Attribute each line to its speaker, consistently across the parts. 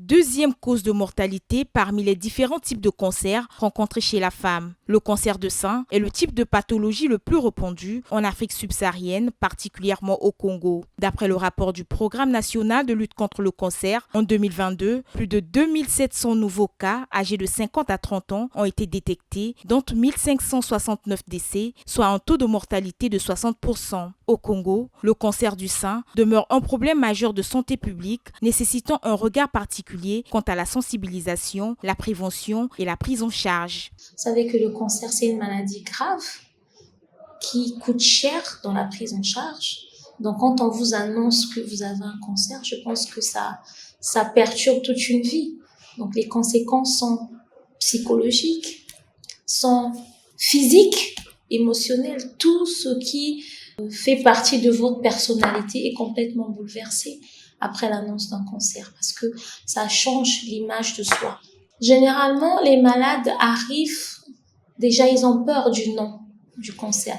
Speaker 1: deuxième cause de mortalité parmi les différents types de cancers rencontrés chez la femme. Le cancer de sein est le type de pathologie le plus répandu en Afrique subsaharienne, particulièrement au Congo. D'après le rapport du Programme national de lutte contre le cancer, en 2022, plus de 2700 nouveaux cas âgés de 50 à 30 ans ont été détectés, dont 1569 décès, soit un taux de mortalité de 60%. Au Congo, le cancer du sein demeure un problème majeur de santé publique, nécessitant un regard particulier quant à la sensibilisation, la prévention et la prise en charge.
Speaker 2: Vous savez que le cancer, c'est une maladie grave qui coûte cher dans la prise en charge. Donc, quand on vous annonce que vous avez un cancer, je pense que ça perturbe toute une vie. Donc, les conséquences sont psychologiques, sont physiques, émotionnelles. Tout ce qui fait partie de votre personnalité est complètement bouleversé après l'annonce d'un cancer parce que ça change l'image de soi. Généralement, les malades arrivent, déjà ils ont peur du nom du cancer.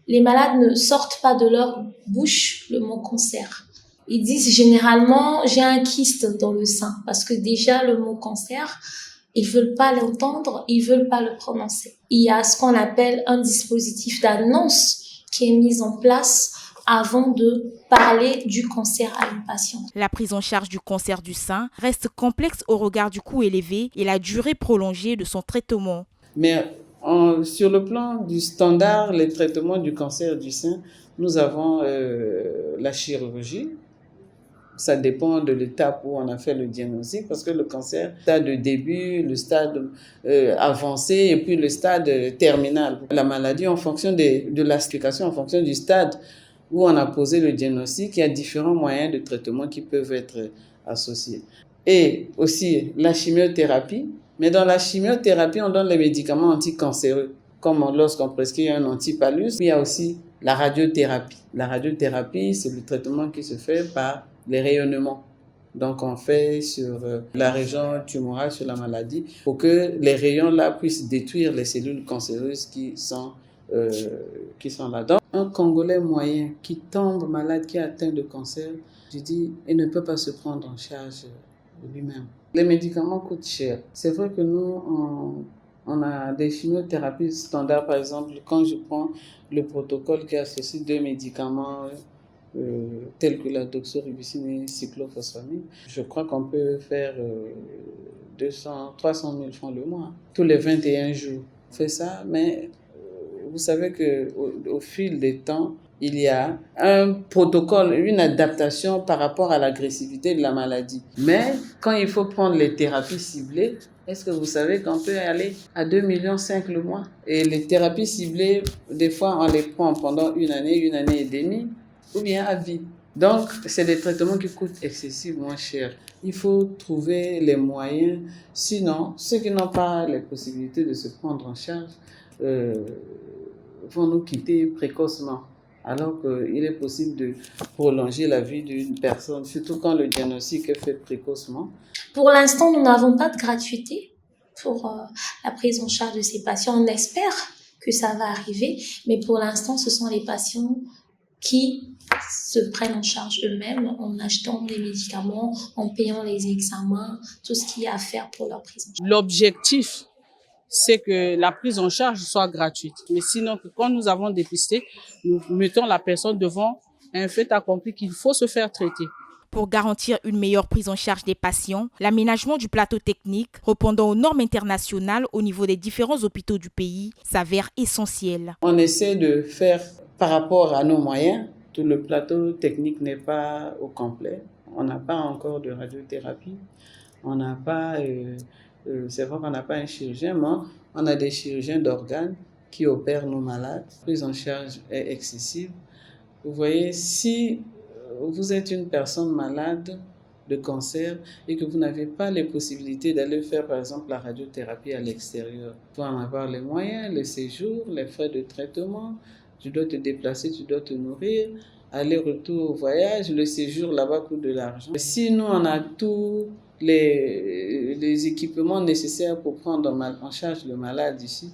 Speaker 2: Les malades ne sortent pas de leur bouche le mot cancer. Ils disent généralement j'ai un kyste dans le sein parce que déjà le mot cancer, ils veulent pas l'entendre, ils veulent pas le prononcer. Il y a ce qu'on appelle un dispositif d'annonce qui est mis en place avant de parler du cancer à une patiente.
Speaker 1: La prise en charge du cancer du sein reste complexe au regard du coût élevé et la durée prolongée de son traitement.
Speaker 3: Mais sur le plan du standard, les traitements du cancer du sein, nous avons la chirurgie. Ça dépend de l'étape où on a fait le diagnostic parce que le cancer, le stade de début, le stade avancé et puis le stade terminal. La maladie, en fonction de l'explication, en fonction du stade où on a posé le diagnostic, il y a différents moyens de traitement qui peuvent être associés. Et aussi la chimiothérapie. Mais dans la chimiothérapie, on donne les médicaments anticancéreux, comme lorsqu'on prescrit un antipalus. Puis il y a aussi la radiothérapie. La radiothérapie, c'est le traitement qui se fait par les rayonnements. Donc, on fait sur la région tumorale, sur la maladie, pour que les rayons-là puissent détruire les cellules cancéreuses qui sont là-dedans. Un Congolais moyen qui tombe malade, qui est atteint de cancer, je dis, il ne peut pas se prendre en charge lui-même. Les médicaments coûtent cher. C'est vrai que nous, on a des chimiothérapies standards, par exemple, quand je prends le protocole qui associe 2 médicaments tels que la doxorubicine et cyclophosphamide, je crois qu'on peut faire 300 000 francs le mois, tous les 21 jours. On fait ça, mais vous savez qu'au fil des temps, il y a un protocole, une adaptation par rapport à l'agressivité de la maladie. Mais quand il faut prendre les thérapies ciblées, est-ce que vous savez qu'on peut aller à 2,5 millions le mois? Et les thérapies ciblées, des fois, on les prend pendant une année et demie, ou bien à vie. Donc, c'est des traitements qui coûtent excessivement cher. Il faut trouver les moyens. Sinon, ceux qui n'ont pas les possibilités de se prendre en charge vont nous quitter précocement. Alors qu'il est possible de prolonger la vie d'une personne, surtout quand le diagnostic est fait précocement.
Speaker 2: Pour l'instant, nous n'avons pas de gratuité pour la prise en charge de ces patients. On espère que ça va arriver, mais pour l'instant, ce sont les patients qui se prennent en charge eux-mêmes en achetant les médicaments, en payant les examens, tout ce qu'il y a à faire pour leur prise en charge.
Speaker 4: L'objectif, c'est que la prise en charge soit gratuite. Mais sinon, quand nous avons dépisté, nous mettons la personne devant un fait accompli qu'il faut se faire traiter.
Speaker 1: Pour garantir une meilleure prise en charge des patients, l'aménagement du plateau technique répondant aux normes internationales au niveau des différents hôpitaux du pays s'avère essentiel.
Speaker 3: On essaie de faire par rapport à nos moyens. Tout le plateau technique n'est pas au complet. On n'a pas encore de radiothérapie. On n'a pas... c'est vrai qu'on n'a pas un chirurgien, mais on a des chirurgiens d'organes qui opèrent nos malades. La prise en charge est excessive. Vous voyez, si vous êtes une personne malade de cancer et que vous n'avez pas les possibilités d'aller faire, par exemple, la radiothérapie à l'extérieur, il faut en avoir les moyens, le séjour, les frais de traitement, tu dois te déplacer, tu dois te nourrir, aller-retour au voyage, le séjour là-bas coûte de l'argent. Si nous, on a tous les équipements nécessaires pour prendre en charge le malade ici,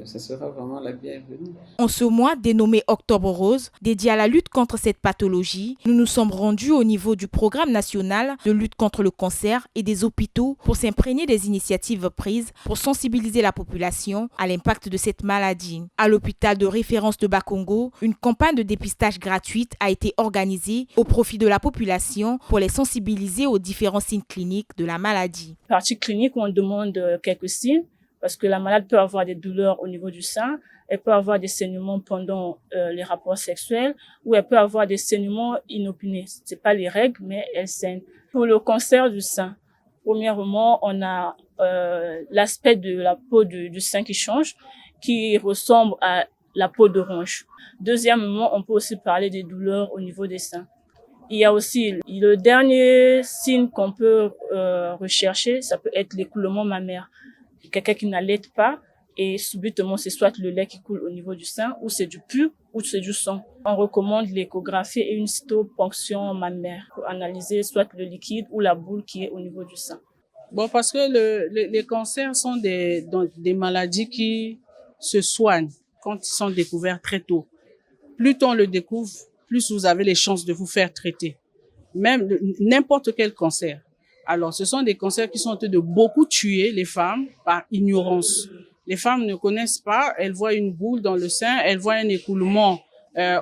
Speaker 3: ce sera vraiment la bienvenue.
Speaker 1: En ce mois dénommé Octobre Rose, dédié à la lutte contre cette pathologie, nous nous sommes rendus au niveau du programme national de lutte contre le cancer et des hôpitaux pour s'imprégner des initiatives prises pour sensibiliser la population à l'impact de cette maladie. À l'hôpital de référence de Bakongo, une campagne de dépistage gratuite a été organisée au profit de la population pour les sensibiliser aux différents signes cliniques de la maladie.
Speaker 5: Partie clinique, on demande quelques signes, parce que la malade peut avoir des douleurs au niveau du sein, elle peut avoir des saignements pendant les rapports sexuels, ou elle peut avoir des saignements inopinés. C'est pas les règles, mais elle saigne. Pour le cancer du sein, premièrement, on a l'aspect de la peau du sein qui change, qui ressemble à la peau d'orange. Deuxièmement, on peut aussi parler des douleurs au niveau des seins. Il y a aussi le dernier signe qu'on peut rechercher, ça peut être l'écoulement mammaire. Quelqu'un qui n'allaite pas et subitement c'est soit le lait qui coule au niveau du sein ou c'est du pus ou c'est du sang. On recommande l'échographie et une cytoponction mammaire pour analyser soit le liquide ou la boule qui est au niveau du sein.
Speaker 4: Bon, parce que les cancers sont des maladies qui se soignent quand ils sont découverts très tôt. Plus on le découvre, plus vous avez les chances de vous faire traiter. Même n'importe quel cancer. Alors, ce sont des cancers qui sont en train de beaucoup tuer les femmes par ignorance. Les femmes ne connaissent pas, elles voient une boule dans le sein, elles voient un écoulement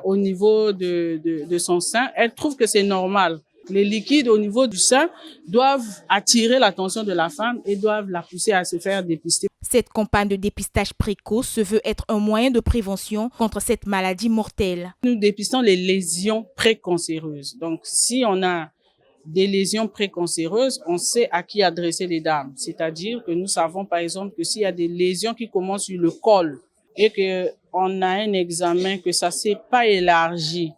Speaker 4: au niveau de son sein, elles trouvent que c'est normal. Les liquides au niveau du sein doivent attirer l'attention de la femme et doivent la pousser à se faire dépister.
Speaker 1: Cette campagne de dépistage précoce se veut être un moyen de prévention contre cette maladie mortelle.
Speaker 4: Nous dépistons les lésions précancéreuses. Donc, si on a des lésions précancéreuses, on sait à qui adresser les dames. C'est-à-dire que nous savons, par exemple, que s'il y a des lésions qui commencent sur le col et qu'on a un examen que ça s'est pas élargi,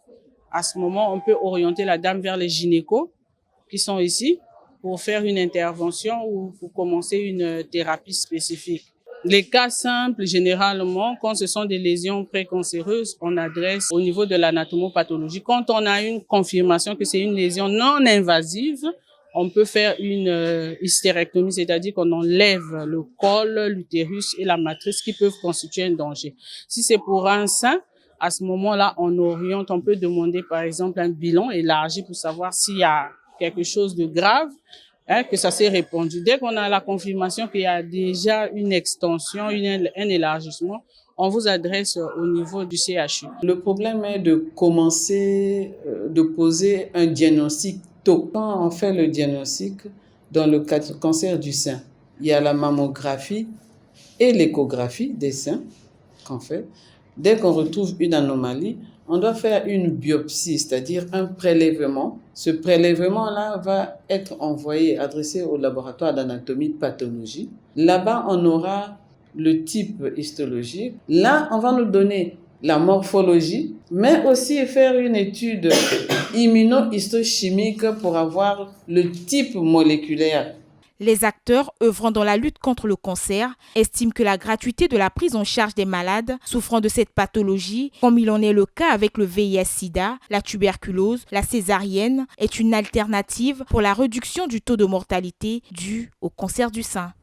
Speaker 4: à ce moment, on peut orienter la dame vers les gynécos qui sont ici pour faire une intervention ou pour commencer une thérapie spécifique. Les cas simples, généralement, quand ce sont des lésions précancéreuses, on adresse au niveau de l'anatomopathologie. Quand on a une confirmation que c'est une lésion non invasive, on peut faire une hystérectomie, c'est-à-dire qu'on enlève le col, l'utérus et la matrice qui peuvent constituer un danger. Si c'est pour un sein, à ce moment-là, on oriente, on peut demander par exemple un bilan élargi pour savoir s'il y a quelque chose de grave, que ça s'est répandu. Dès qu'on a la confirmation qu'il y a déjà une extension, un élargissement, on vous adresse au niveau du CHU.
Speaker 3: Le problème est de commencer, de poser un diagnostic tôt. Quand on fait le diagnostic dans le cancer du sein, il y a la mammographie et l'échographie des seins qu'on fait. Dès qu'on retrouve une anomalie, on doit faire une biopsie, c'est-à-dire un prélèvement. Ce prélèvement-là va être envoyé, adressé au laboratoire d'anatomie pathologie. Là-bas, on aura le type histologique. Là, on va nous donner la morphologie, mais aussi faire une étude immunohistochimique pour avoir le type moléculaire.
Speaker 1: Les acteurs œuvrant dans la lutte contre le cancer estiment que la gratuité de la prise en charge des malades souffrant de cette pathologie, comme il en est le cas avec le VIH-Sida, la tuberculose, la césarienne, est une alternative pour la réduction du taux de mortalité dû au cancer du sein.